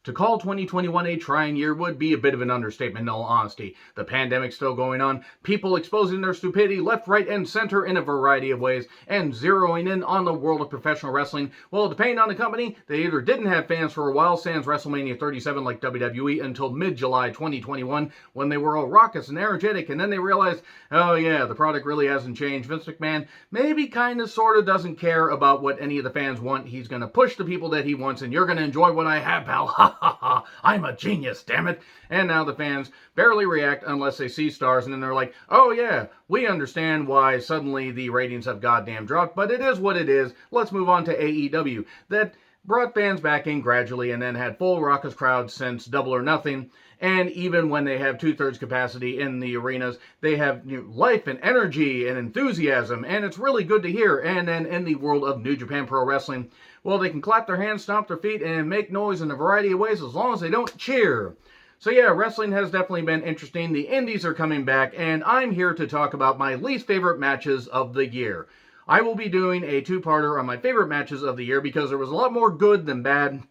To call 2021 a trying year would be a bit of an understatement in all honesty. The pandemic's still going on, people exposing their stupidity left, right, and center in a variety of ways, and zeroing in on the world of professional wrestling. Well, depending on the company, they either didn't have fans for a while, sans WrestleMania 37 like WWE, until mid-July 2021, when they were all raucous and energetic, and then they realized, oh yeah, the product really hasn't changed. Vince McMahon maybe kind of sort of doesn't care about what any of the fans want. He's going to push the people that he wants, and you're going to enjoy what I have, pal. Ha ha ha. I'm a genius, damn it. And now the fans barely react unless they see stars, and then they're like, oh yeah, we understand why suddenly the ratings have goddamn dropped, but it is what it is. Let's move on to AEW. That brought fans back in gradually and then had full raucous crowds since Double or Nothing. And even when they have 2/3 capacity in the arenas, they have life and energy and enthusiasm, and it's really good to hear. And then in the world of New Japan Pro Wrestling, well, they can clap their hands, stomp their feet, and make noise in a variety of ways as long as they don't cheer. So yeah, wrestling has definitely been interesting. The indies are coming back, and I'm here to talk about my least favorite matches of the year. I will be doing a two-parter on my favorite matches of the year because there was a lot more good than bad,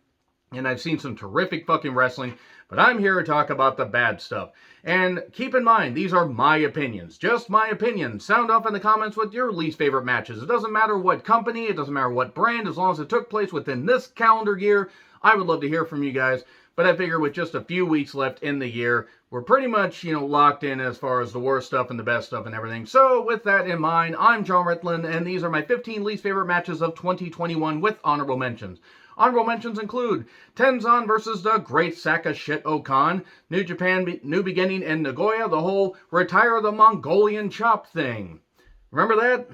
and I've seen some terrific fucking wrestling, but I'm here to talk about the bad stuff. And keep in mind, these are my opinions, just my opinions. Sound off in the comments with your least favorite matches. It doesn't matter what company, it doesn't matter what brand, as long as it took place within this calendar year. I would love to hear from you guys, but I figure with just a few weeks left in the year, we're pretty much, locked in as far as the worst stuff and the best stuff and everything. So with that in mind, I'm John Ritland, and these are my 15 least favorite matches of 2021 with honorable mentions. Honorable mentions include Tenzan versus the Great Sack of Shit Okan, New Japan New Beginning in Nagoya, the whole retire the Mongolian chop thing. Remember that?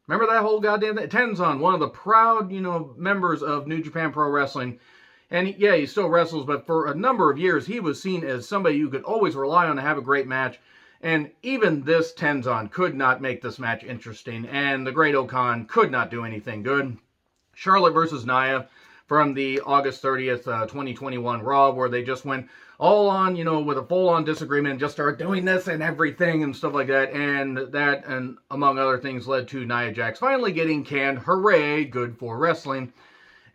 Remember that whole goddamn thing? Tenzan, one of the proud, members of New Japan Pro Wrestling. And yeah, he still wrestles, but for a number of years, he was seen as somebody you could always rely on to have a great match. And even this Tenzan could not make this match interesting, and the Great Okan could not do anything good. Charlotte versus Nia from the August 30th, 2021 Raw, where they just went all on, with a full-on disagreement and just started doing this and everything and stuff like that. And that, and among other things, led to Nia Jax finally getting canned. Hooray, good for wrestling.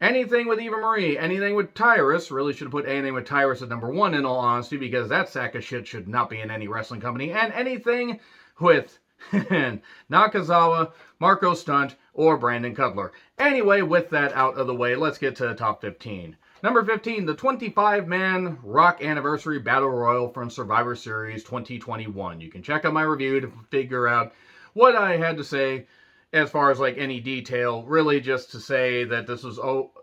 Anything with Eva Marie, anything with Tyrus, really should have put anything with Tyrus at number 1 in all honesty, because that sack of shit should not be in any wrestling company. And anything with Nakazawa, Marco Stunt, or Brandon Cutler. Anyway, with that out of the way, let's get to the top 15. Number 15, the 25-man Rock Anniversary Battle Royal from Survivor Series 2021. You can check out my review to figure out what I had to say as far as any detail. Really just to say that this was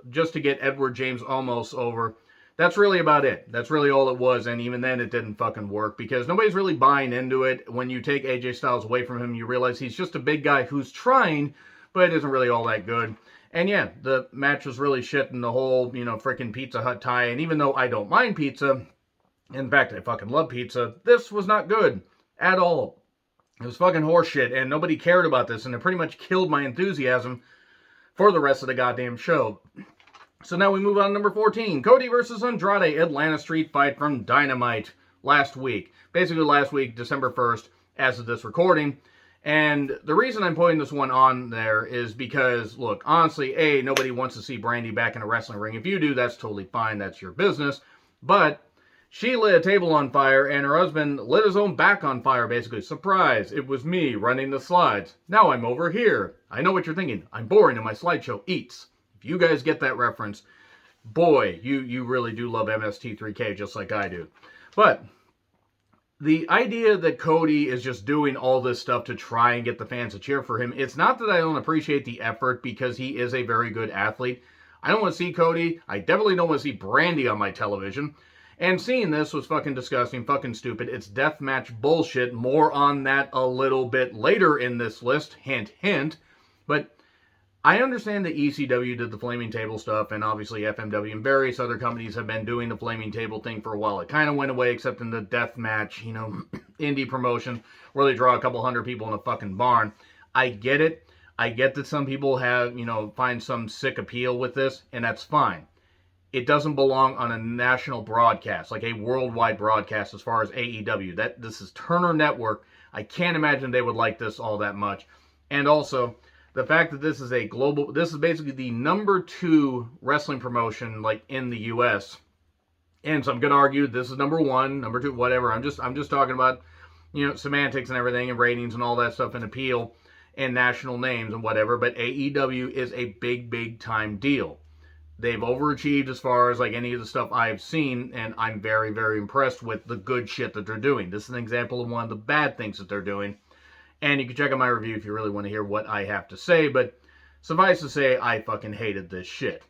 just to get Edward James Olmos over. That's really about it. That's really all it was, and even then it didn't fucking work because nobody's really buying into it. When you take AJ Styles away from him, you realize he's just a big guy who's trying, but it isn't really all that good. And yeah, the match was really shit in the whole, freaking Pizza Hut tie, and even though I don't mind pizza, in fact, I fucking love pizza, this was not good at all. It was fucking horseshit, and nobody cared about this, and it pretty much killed my enthusiasm for the rest of the goddamn show. So now we move on to number 14. Cody versus Andrade Atlanta Street Fight from Dynamite last week. Basically last week, December 1st, as of this recording. And the reason I'm putting this one on there is because, look, honestly, nobody wants to see Brandy back in a wrestling ring. If you do, that's totally fine. That's your business. But she lit a table on fire, and her husband lit his own back on fire, basically. Surprise, it was me running the slides. Now I'm over here. I know what you're thinking. I'm boring and my slideshow eats. If you guys get that reference, boy, you really do love MST3K just like I do. But the idea that Cody is just doing all this stuff to try and get the fans to cheer for him, it's not that I don't appreciate the effort because he is a very good athlete. I don't want to see Cody. I definitely don't want to see Brandy on my television. And seeing this was fucking disgusting, fucking stupid. It's deathmatch bullshit. More on that a little bit later in this list. Hint, hint. But I understand that ECW did the Flaming Table stuff, and obviously FMW and various other companies have been doing the Flaming Table thing for a while. It kind of went away, except in the deathmatch, indie promotion, where they draw a couple hundred people in a fucking barn. I get it. I get that some people have, find some sick appeal with this, and that's fine. It doesn't belong on a national broadcast, like a worldwide broadcast as far as AEW. This is Turner Network. I can't imagine they would like this all that much. And also, the fact that this is this is basically the number 2 wrestling promotion, in the U.S., And some could argue this is number one, number two, whatever. I'm just talking about, semantics and everything and ratings and all that stuff and appeal and national names and whatever. But AEW is a big, big time deal. They've overachieved as far as like any of the stuff I've seen, and I'm very, very impressed with the good shit that they're doing. This is an example of one of the bad things that they're doing. And you can check out my review if you really want to hear what I have to say, but suffice to say, I fucking hated this shit.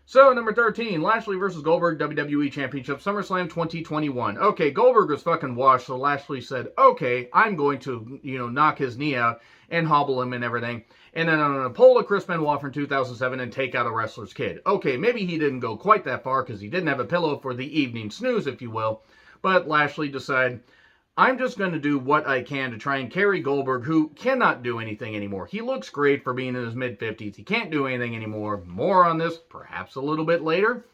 So, number 13, Lashley versus Goldberg WWE Championship, SummerSlam 2021. Okay, Goldberg was fucking washed, so Lashley said, okay, I'm going to, knock his knee out and hobble him and everything. And then I'm going to pull a Chris Benoit from 2007 and take out a wrestler's kid. Okay, maybe he didn't go quite that far because he didn't have a pillow for the evening snooze, if you will. But Lashley decided, I'm just going to do what I can to try and carry Goldberg, who cannot do anything anymore. He looks great for being in his mid-50s. He can't do anything anymore. More on this, perhaps a little bit later,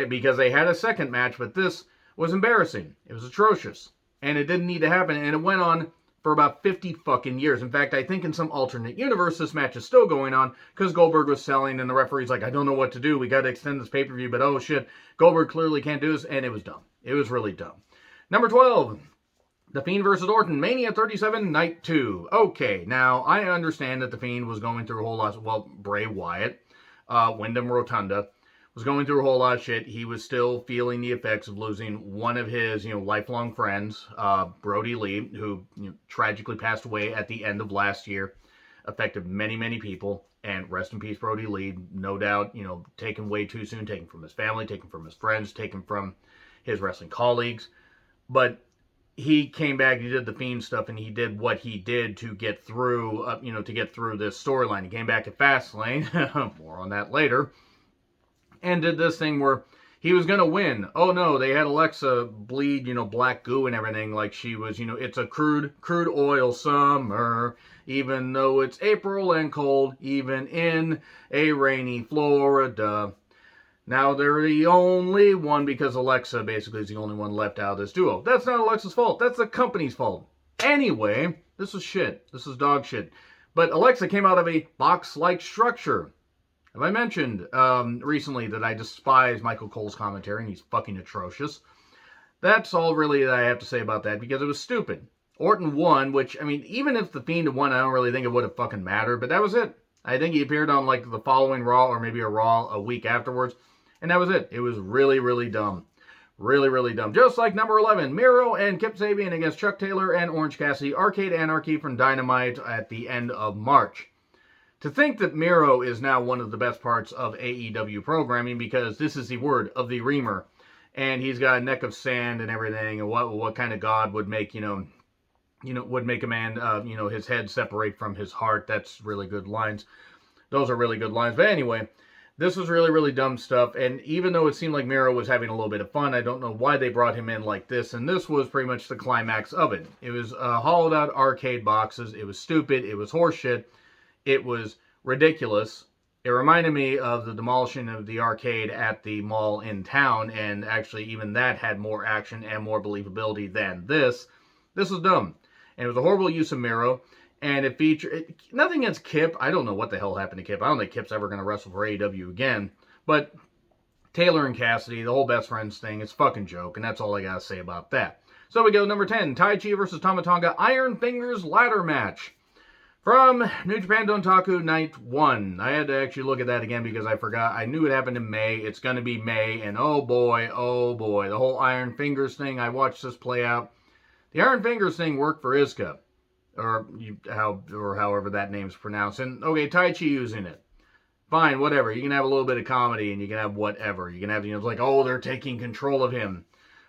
because they had a second match, but this was embarrassing. It was atrocious, and it didn't need to happen, and it went on for about 50 fucking years. In fact, I think in some alternate universe, this match is still going on, because Goldberg was selling, and the referee's like, I don't know what to do. We got to extend this pay-per-view, but oh shit, Goldberg clearly can't do this, and it was dumb. It was really dumb. Number 12. The Fiend versus Orton, Mania 37, Night 2. Okay, now, I understand that The Fiend was going through a whole lot, Bray Wyatt, Wyndham Rotunda, was going through a whole lot of shit. He was still feeling the effects of losing one of his, lifelong friends, Brody Lee, who tragically passed away at the end of last year. Affected many, many people, and rest in peace, Brody Lee. No doubt, taken way too soon, taken from his family, taken from his friends, taken from his wrestling colleagues. But he came back, he did the Fiend stuff, and he did what he did to get through, to get through this storyline. He came back at Fastlane, more on that later, and did this thing where he was going to win. Oh no, they had Alexa bleed, black goo and everything like she was, it's a crude oil summer, even though it's April and cold, even in a rainy Florida. Now, they're the only one because Alexa basically is the only one left out of this duo. That's not Alexa's fault. That's the company's fault. Anyway, this is shit. This is dog shit. But Alexa came out of a box-like structure. Have I mentioned recently that I despise Michael Cole's commentary and he's fucking atrocious? That's all really that I have to say about that because it was stupid. Orton won, which, even if the Fiend had won, I don't really think it would have fucking mattered, but that was it. I think he appeared on, the following Raw or maybe a Raw a week afterwards. And that was it. It was really, really dumb. Really, really dumb. Just like number 11, Miro and Kip Sabian against Chuck Taylor and Orange Cassidy, Arcade Anarchy from Dynamite at the end of March. To think that Miro is now one of the best parts of AEW programming because this is the word of the Reamer. And he's got a neck of sand and everything. And what kind of God would make, would make a man, his head separate from his heart. That's really good lines. Those are really good lines. But anyway, this was really, really dumb stuff, and even though it seemed like Miro was having a little bit of fun, I don't know why they brought him in like this, and this was pretty much the climax of it. It was hollowed-out arcade boxes. It was stupid. It was horseshit. It was ridiculous. It reminded me of the demolition of the arcade at the mall in town, and actually even that had more action and more believability than this. This was dumb, and it was a horrible use of Miro. And it featured, nothing against Kip. I don't know what the hell happened to Kip. I don't think Kip's ever going to wrestle for AEW again. But Taylor and Cassidy, the whole best friends thing, it's a fucking joke. And that's all I got to say about that. So we go number 10, Tai Chi versus Tama Tonga Iron Fingers ladder match. From New Japan Dontaku Night 1. I had to actually look at that again because I forgot. I knew it happened in May. It's going to be May. And oh boy. The whole Iron Fingers thing, I watched this play out. The Iron Fingers thing worked for Iizuka. Or however that name's pronounced. And, okay, Tai Chi using it. Fine, whatever. You can have a little bit of comedy and you can have whatever. You can have, they're taking control of him.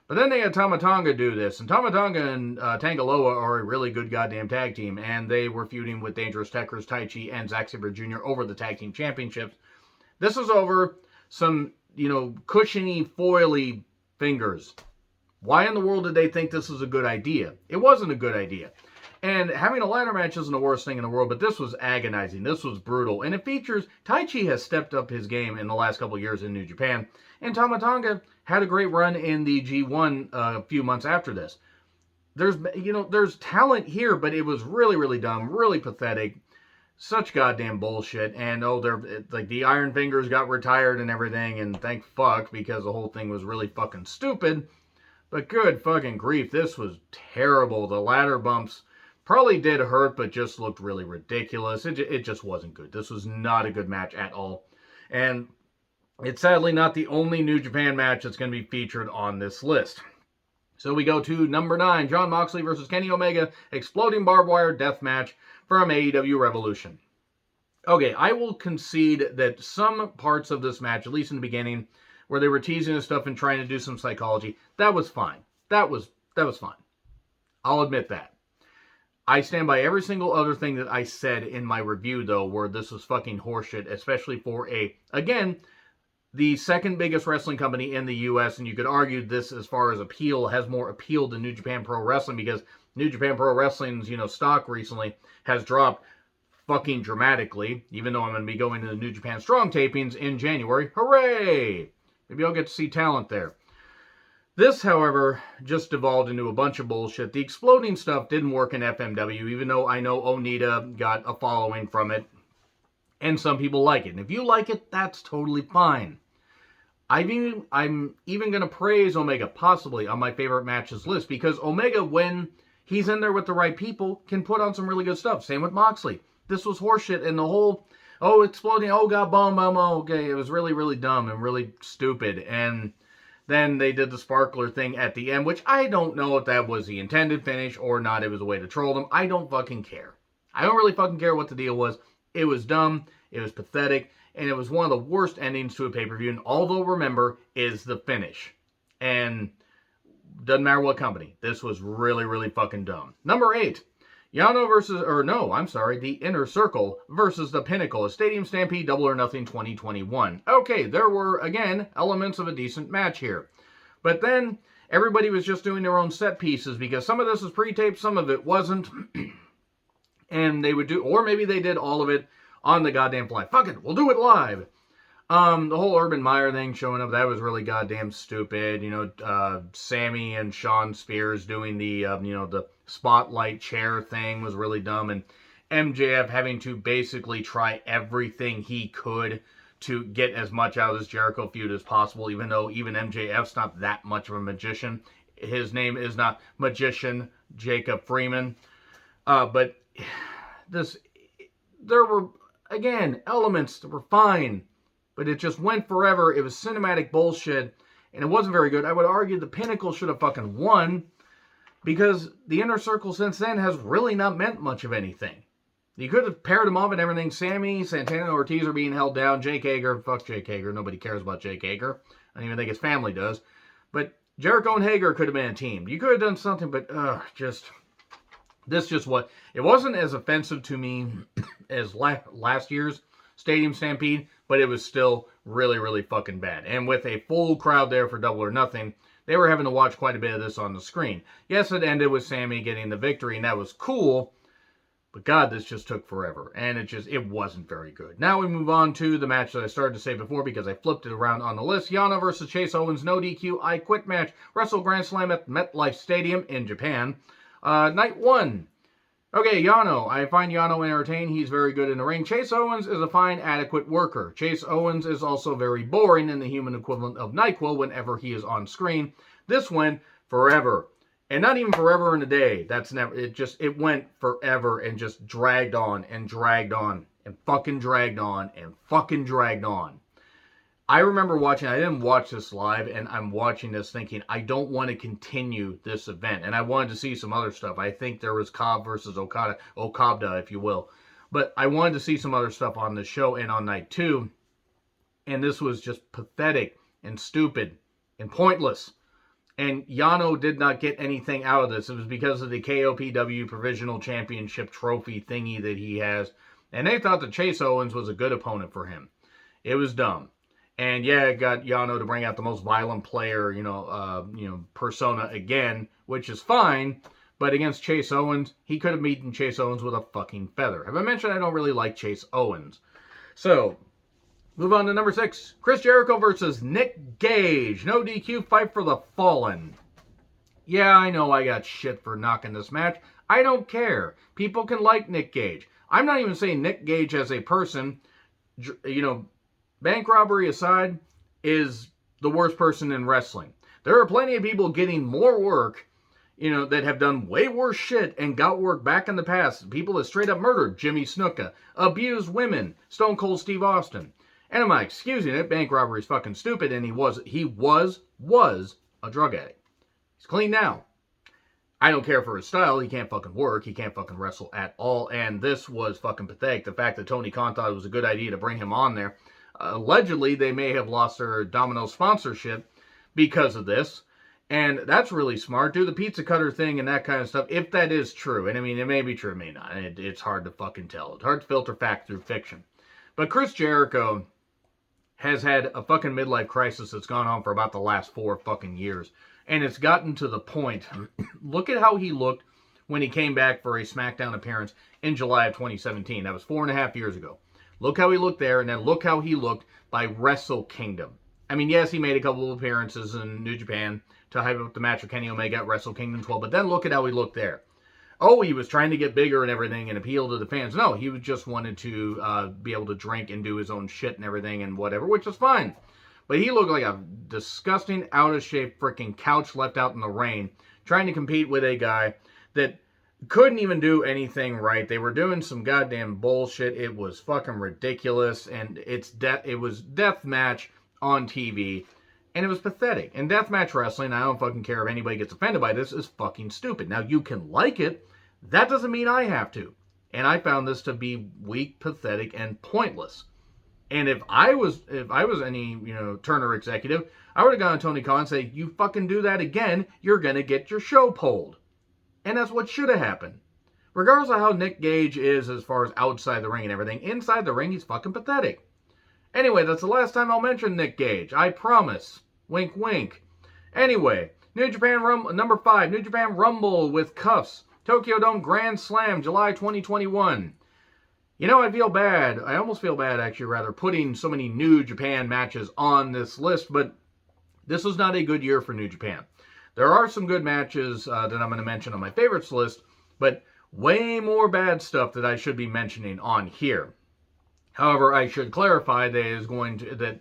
But then they had Tama Tonga do this. And Tama Tonga and Tangaloa are a really good goddamn tag team. And they were feuding with Dangerous Tekkers, Tai Chi, and Zack Sabre Jr. over the tag team championships. This is over some, cushiony, foily fingers. Why in the world did they think this was a good idea? It wasn't a good idea. And having a ladder match isn't the worst thing in the world, but this was agonizing. This was brutal. And it features, Tai Chi has stepped up his game in the last couple of years in New Japan. And Tama Tonga had a great run in the G1 a few months after this. There's talent here, but it was really, really dumb, really pathetic. such goddamn bullshit. And they're like the Iron Fingers got retired and everything, and thank fuck, because the whole thing was really fucking stupid. But good fucking grief, this was terrible. The ladder bumps probably did hurt, but just looked really ridiculous. It just wasn't good. This was not a good match at all. And it's sadly not the only New Japan match that's going to be featured on this list. So we go to number 9, Jon Moxley versus Kenny Omega, Exploding Barbed Wire Death Match from AEW Revolution. Okay, I will concede that some parts of this match, at least in the beginning, where they were teasing and stuff and trying to do some psychology, that was fine. That was fine. I'll admit that. I stand by every single other thing that I said in my review, though, where this was fucking horseshit, especially for again, the second biggest wrestling company in the U.S., and you could argue this, as far as appeal, has more appeal than New Japan Pro Wrestling, because New Japan Pro Wrestling's, stock recently has dropped fucking dramatically, even though I'm going to be going to the New Japan Strong tapings in January. Hooray! Maybe I'll get to see talent there. This, however, just devolved into a bunch of bullshit. The exploding stuff didn't work in FMW, even though I know Onita got a following from it, and some people like it. And if you like it, that's totally fine. I'm even going to praise Omega, possibly, on my favorite matches list, because Omega, when he's in there with the right people, can put on some really good stuff. Same with Moxley. This was horseshit, and the whole, exploding, god, boom, okay, it was really, really dumb and really stupid, and then they did the sparkler thing at the end, which I don't know if that was the intended finish or not. It was a way to troll them. I don't fucking care. I don't really fucking care what the deal was. It was dumb, it was pathetic, and it was one of the worst endings to a pay-per-view, and all they'll remember is the finish. And doesn't matter what company. This was really, really fucking dumb. Number 8. Yana the Inner Circle versus the Pinnacle, a Stadium Stampede Double or Nothing 2021. Okay, there were, again, elements of a decent match here. But then, everybody was just doing their own set pieces, because some of this was pre-taped, some of it wasn't. And they would do, or maybe they did all of it on the goddamn fly. Fuck it, we'll do it live. The whole Urban Meyer thing showing up, that was really goddamn stupid. Sammy and Sean Spears doing the spotlight chair thing was really dumb. And MJF having to basically try everything he could to get as much out of this Jericho feud as possible, even though even MJF's not that much of a magician. His name is not Magician Jacob Freeman. But there were, again, elements that were fine. But it just went forever. It was cinematic bullshit, and it wasn't very good. I would argue the Pinnacle should have fucking won, because the Inner Circle since then has really not meant much of anything. You could have paired them off and everything. Sammy, Santana, and Ortiz are being held down. Jake Hager, fuck Jake Hager. Nobody cares about Jake Hager. I don't even think his family does. But Jericho and Hager could have been a team. You could have done something, but it wasn't as offensive to me as last year's Stadium Stampede, but it was still really, really fucking bad. And with a full crowd there for Double or Nothing, they were having to watch quite a bit of this on the screen. Yes, it ended with Sammy getting the victory, and that was cool, but God, this just took forever, and it wasn't very good. Now we move on to the match that I started to say before, because I flipped it around on the list. Yana versus Chase Owens, no DQ, I Quit match, Wrestle Grand Slam at MetLife Stadium in Japan. Night 1. Okay, Yano. I find Yano entertaining. He's very good in the ring. Chase Owens is a fine, adequate worker. Chase Owens is also very boring in the human equivalent of NyQuil whenever he is on screen. This went forever. And not even forever in a day. It went forever and just dragged on and dragged on and fucking dragged on and fucking dragged on. I remember watching, I didn't watch this live, and I'm watching this thinking, I don't want to continue this event. And I wanted to see some other stuff. I think there was Cobb versus Okada, if you will. But I wanted to see some other stuff on the show and on night 2. And this was just pathetic and stupid and pointless. And Yano did not get anything out of this. It was because of the KOPW Provisional Championship trophy thingy that he has. And they thought that Chase Owens was a good opponent for him. It was dumb. And yeah, it got Yano to bring out the most violent player, persona again, which is fine. But against Chase Owens, he could have beaten Chase Owens with a fucking feather. Have I mentioned I don't really like Chase Owens? So, move on to number 6. Chris Jericho versus Nick Gage. No DQ, fight for the fallen. Yeah, I know I got shit for knocking this match. I don't care. People can like Nick Gage. I'm not even saying Nick Gage as a person, bank robbery aside, is the worst person in wrestling. There are plenty of people getting more work, that have done way worse shit and got work back in the past. People that straight up murdered Jimmy Snuka, abused women, Stone Cold Steve Austin. And I'm not excusing it. Bank robbery is fucking stupid, and he was a drug addict. He's clean now. I don't care for his style. He can't fucking work. He can't fucking wrestle at all. And this was fucking pathetic. The fact that Tony Khan thought it was a good idea to bring him on there. Allegedly, they may have lost their Domino sponsorship because of this. And that's really smart. Do the pizza cutter thing and that kind of stuff, if that is true. And I mean, it may be true, it may not. It's hard to fucking tell. It's hard to filter fact through fiction. But Chris Jericho has had a fucking midlife crisis that's gone on for about the last 4 fucking years. And it's gotten to the point, look at how he looked when he came back for a SmackDown appearance in July of 2017. That was 4.5 years ago. Look how he looked there, and then look how he looked by Wrestle Kingdom. I mean, yes, he made a couple of appearances in New Japan to hype up the match with Kenny Omega at Wrestle Kingdom 12, but then look at how he looked there. Oh, he was trying to get bigger and everything and appeal to the fans. No, he just wanted to be able to drink and do his own shit and everything and whatever, which is fine. But he looked like a disgusting, out-of-shape freaking couch left out in the rain, trying to compete with a guy that couldn't even do anything right. They were doing some goddamn bullshit. It was fucking ridiculous, and it was death match on TV, and it was pathetic. And deathmatch wrestling, I don't fucking care if anybody gets offended by this, is fucking stupid. Now, you can like it. That doesn't mean I have to. And I found this to be weak, pathetic, and pointless. And if I was any, Turner executive, I would have gone to Tony Khan and say, you fucking do that again, you're going to get your show pulled. And that's what should have happened. Regardless of how Nick Gage is as far as outside the ring and everything, inside the ring, he's fucking pathetic. Anyway, that's the last time I'll mention Nick Gage. I promise. Wink, wink. Anyway, New Japan Rumble, number 5, New Japan Rumble with cuffs. Tokyo Dome Grand Slam, July 2021. I feel bad. I almost feel bad, actually, rather, putting so many New Japan matches on this list, but this was not a good year for New Japan. There are some good matches that I'm going to mention on my favorites list, but way more bad stuff that I should be mentioning on here. However, I should clarify that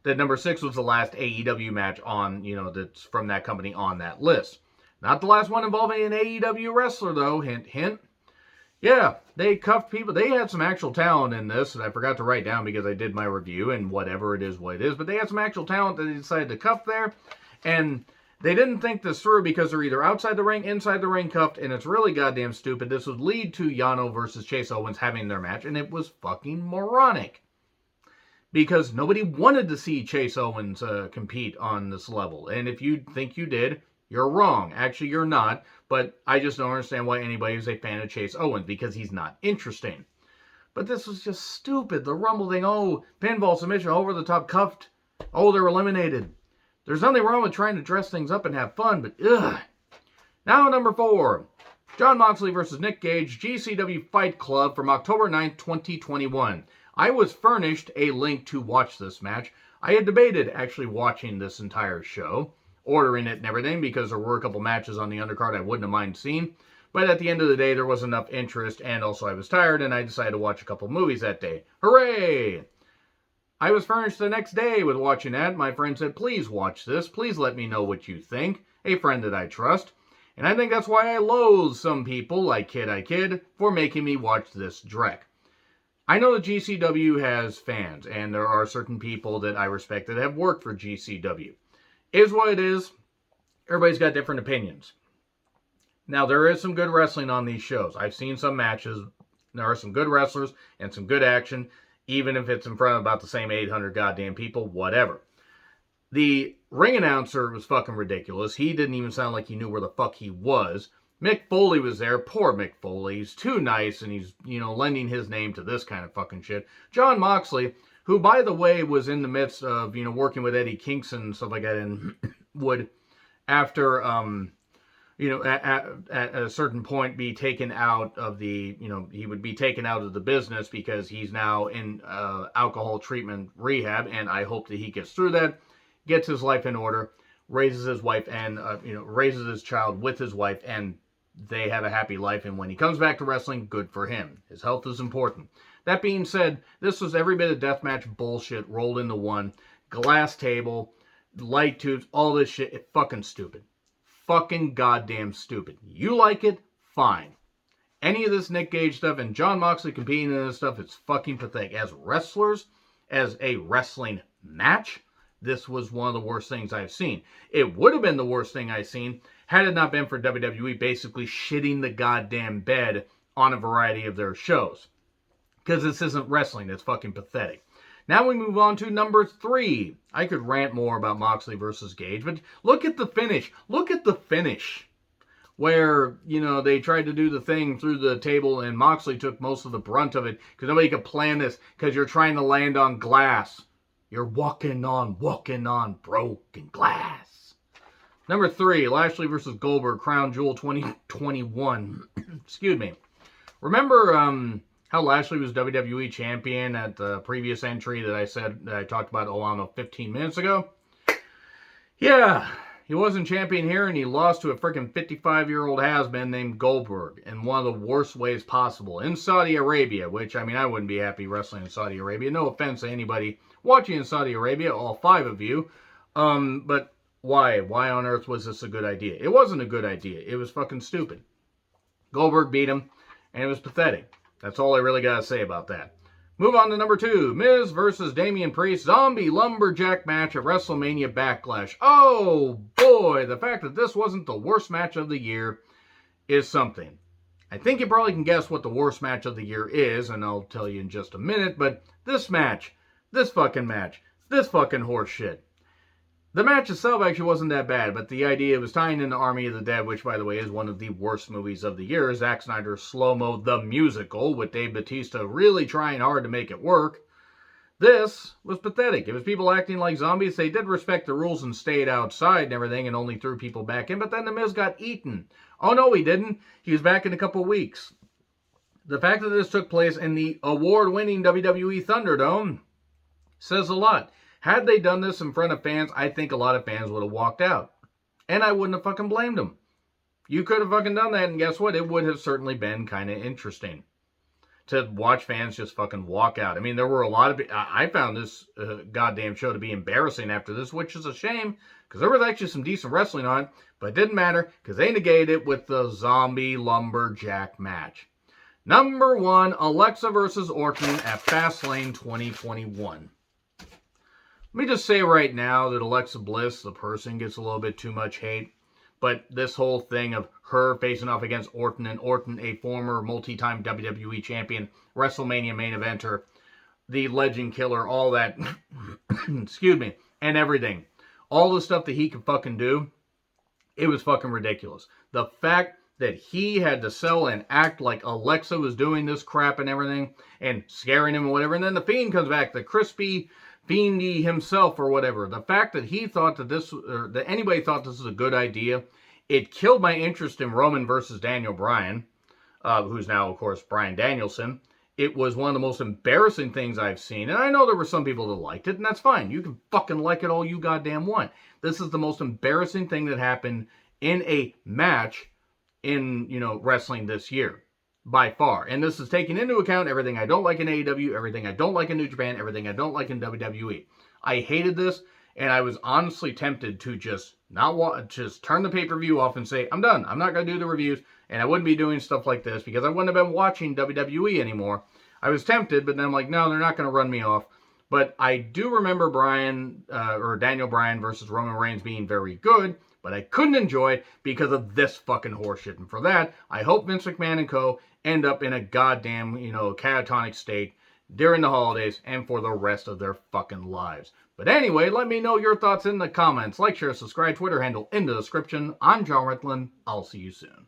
number 6 was the last AEW match on, that's from that company on that list. Not the last one involving an AEW wrestler, though. Hint, hint. Yeah, they cuffed people. They had some actual talent in this, and I forgot to write down because I did my review, and whatever it is, what it is. But they had some actual talent that they decided to cuff there, and they didn't think this through because they're either outside the ring, inside the ring cuffed, and it's really goddamn stupid. This would lead to Yana versus Chase Owens having their match, and it was fucking moronic. Because nobody wanted to see Chase Owens compete on this level. And if you think you did, you're wrong. Actually, you're not. But I just don't understand why anybody is a fan of Chase Owens, because he's not interesting. But this was just stupid. The Rumble thing, pinfall submission, over the top cuffed. They're eliminated. There's nothing wrong with trying to dress things up and have fun, but ugh. Now number 4. Jon Moxley versus Nick Gage, GCW Fight Club from October 9th, 2021. I was furnished a link to watch this match. I had debated actually watching this entire show, ordering it and everything, because there were a couple matches on the undercard I wouldn't have mind seeing. But at the end of the day, there wasn't enough interest, and also I was tired, and I decided to watch a couple movies that day. Hooray! I was furnished the next day with watching that. My friend said, please watch this. Please let me know what you think. A friend that I trust. And I think that's why I loathe some people, like Kid, for making me watch this dreck. I know that GCW has fans, and there are certain people that I respect that have worked for GCW. It is what it is. Everybody's got different opinions. Now, there is some good wrestling on these shows. I've seen some matches. There are some good wrestlers and some good action, even if it's in front of about the same 800 goddamn people, whatever. The ring announcer was fucking ridiculous. He didn't even sound like he knew where the fuck he was. Mick Foley was there. Poor Mick Foley. He's too nice, and he's, lending his name to this kind of fucking shit. Jon Moxley, who, by the way, was in the midst of, working with Eddie Kingston and stuff like that, and would, after, at a certain point be taken out of the, he would be taken out of the business because he's now in alcohol treatment rehab, and I hope that he gets through that, gets his life in order, raises his wife, and, raises his child with his wife, and they have a happy life, and when he comes back to wrestling, good for him. His health is important. That being said, this was every bit of deathmatch bullshit rolled into one. Glass table, light tubes, all this shit. It's fucking stupid. Fucking goddamn stupid. You like it? Fine. Any of this Nick Gage stuff and Jon Moxley competing in this stuff, it's fucking pathetic. As wrestlers, as a wrestling match, this was one of the worst things I've seen. It would have been the worst thing I've seen had it not been for WWE basically shitting the goddamn bed on a variety of their shows. Because this isn't wrestling. It's fucking pathetic. Now we move on to number 3. I could rant more about Moxley versus Gage, but look at the finish. Look at the finish. Where, they tried to do the thing through the table and Moxley took most of the brunt of it because nobody could plan this because you're trying to land on glass. You're walking on broken glass. Number 3, Lashley versus Goldberg, Crown Jewel 2021. Excuse me. Remember how Lashley was WWE champion at the previous entry that I talked about, 15 minutes ago? Yeah, he wasn't champion here, and he lost to a freaking 55-year-old has-been named Goldberg in one of the worst ways possible. In Saudi Arabia, which, I wouldn't be happy wrestling in Saudi Arabia. No offense to anybody watching in Saudi Arabia, all 5 of you. But why? Why on earth was this a good idea? It wasn't a good idea. It was fucking stupid. Goldberg beat him, and it was pathetic. That's all I really got to say about that. Move on to number 2. Miz versus Damien Priest Zombie Lumberjack match at WrestleMania Backlash. Oh boy, the fact that this wasn't the worst match of the year is something. I think you probably can guess what the worst match of the year is, and I'll tell you in just a minute, but this fucking horse shit. The match itself actually wasn't that bad, but the idea was tying into Army of the Dead, which, by the way, is one of the worst movies of the year. Zack Snyder's Slow-Mo the Musical, with Dave Bautista really trying hard to make it work. This was pathetic. It was people acting like zombies. They did respect the rules and stayed outside and everything and only threw people back in, but then The Miz got eaten. Oh, no, he didn't. He was back in a couple weeks. The fact that this took place in the award-winning WWE Thunderdome says a lot. Had they done this in front of fans, I think a lot of fans would have walked out. And I wouldn't have fucking blamed them. You could have fucking done that, and guess what? It would have certainly been kind of interesting to watch fans just fucking walk out. There were a lot of... I found this goddamn show to be embarrassing after this, which is a shame, because there was actually some decent wrestling on it, but it didn't matter, because they negated it with the Zombie Lumberjack match. Number 1, Alexa versus Orton at Fastlane 2021. Let me just say right now that Alexa Bliss, the person, gets a little bit too much hate. But this whole thing of her facing off against Orton, and Orton, a former multi-time WWE champion, WrestleMania main eventer, the legend killer, all that, excuse me, and everything. All the stuff that he could fucking do, it was fucking ridiculous. The fact that he had to sell and act like Alexa was doing this crap and everything, and scaring him and whatever, and then the Fiend comes back, the crispy Fiendy himself or whatever. The fact that he thought that anybody thought this was a good idea, it killed my interest in Roman versus Daniel Bryan, who's now, of course, Bryan Danielson. It was one of the most embarrassing things I've seen, and I know there were some people that liked it, and that's fine. You can fucking like it all you goddamn want. This is the most embarrassing thing that happened in a match in, wrestling this year. By far. And this is taking into account everything I don't like in AEW, everything I don't like in New Japan, everything I don't like in WWE. I hated this, and I was honestly tempted to just turn the pay-per-view off and say, I'm done. I'm not going to do the reviews, and I wouldn't be doing stuff like this because I wouldn't have been watching WWE anymore. I was tempted, but then I'm like, no, they're not going to run me off. But I do remember Daniel Bryan versus Roman Reigns being very good, but I couldn't enjoy it because of this fucking horseshit. And for that, I hope Vince McMahon and co. end up in a goddamn, catatonic state during the holidays and for the rest of their fucking lives. But anyway, let me know your thoughts in the comments. Like, share, subscribe, Twitter handle in the description. I'm John Ritlin. I'll see you soon.